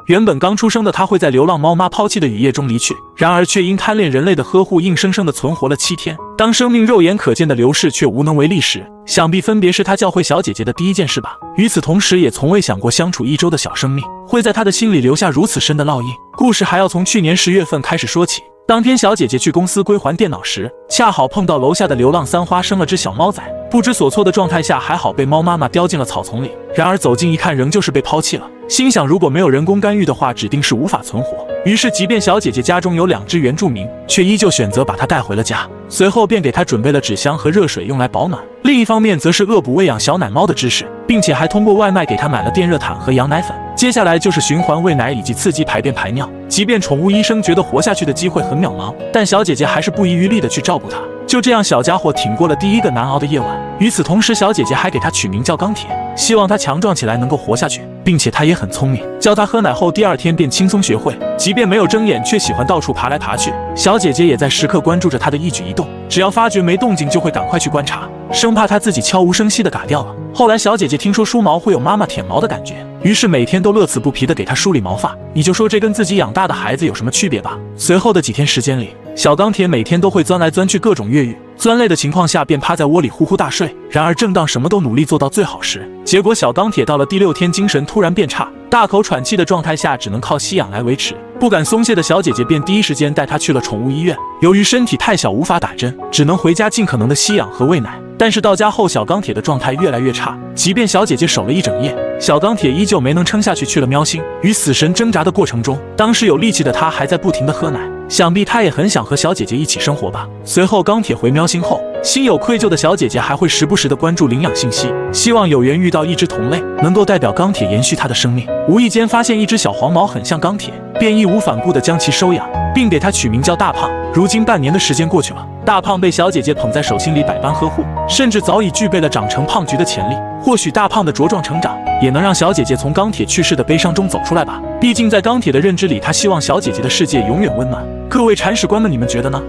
原本刚出生的他会在流浪猫妈抛弃的雨夜中离去，然而却因贪恋人类的呵护，硬生生的存活了7天。当生命肉眼可见的流逝却无能为力时，想必分别是他教会小姐姐的第一件事吧。与此同时，也从未想过相处1周的小生命会在他的心里留下如此深的烙印。故事还要从去年10月份开始说起。当天小姐姐去公司归还电脑时，恰好碰到楼下的流浪三花生了只小猫崽，不知所措的状态下，还好被猫妈妈叼进了草丛里。然而走近一看，仍旧是被抛弃了。心想如果没有人工干预的话，指定是无法存活。于是即便小姐姐家中有2只原住民，却依旧选择把她带回了家。随后便给她准备了纸箱和热水用来保暖，另一方面则是恶补喂养小奶猫的知识，并且还通过外卖给她买了电热毯和羊奶粉。接下来就是循环喂奶以及刺激排便排尿。即便宠物医生觉得活下去的机会很渺茫，但小姐姐还是不遗余力地去照顾它。就这样，小家伙挺过了第一个难熬的夜晚。与此同时，小姐姐还给它取名叫钢铁，希望它强壮起来能够活下去，并且它也很聪明。教它喝奶后，第2天便轻松学会，即便没有睁眼，却喜欢到处爬来爬去。小姐姐也在时刻关注着它的一举一动，只要发觉没动静，就会赶快去观察，生怕它自己悄无声息地嘎掉了。后来小姐姐听说梳毛会有妈妈舔毛的感觉，于是每天都乐此不疲地给它梳理毛发。你就说这跟自己养大的孩子有什么区别吧。随后的几天时间里，小钢铁每天都会钻来钻去各种越狱，钻累的情况下便趴在窝里呼呼大睡。然而正当什么都努力做到最好时，结果小钢铁到了第6天精神突然变差，大口喘气的状态下只能靠吸氧来维持。不敢松懈的小姐姐便第一时间带她去了宠物医院。由于身体太小无法打针，只能回家尽可能的吸氧和喂奶。但是到家后，小钢铁的状态越来越差，即便小姐姐守了一整夜，小钢铁依旧没能撑下去，去了喵星。与死神挣扎的过程中，当时有力气的他还在不停的喝奶，想必他也很想和小姐姐一起生活吧。随后钢铁回喵星后，心有愧疚的小姐姐还会时不时的关注领养信息，希望有缘遇到一只同类，能够代表钢铁延续他的生命。无意间发现一只小黄毛很像钢铁，便义无反顾地将其收养，并给它取名叫大胖。如今半年的时间过去了，大胖被小姐姐捧在手心里百般呵护，甚至早已具备了长成胖橘的潜力。或许大胖的茁壮成长也能让小姐姐从钢铁去世的悲伤中走出来吧。毕竟在钢铁的认知里，他希望小姐姐的世界永远温暖。各位铲屎官们，你们觉得呢？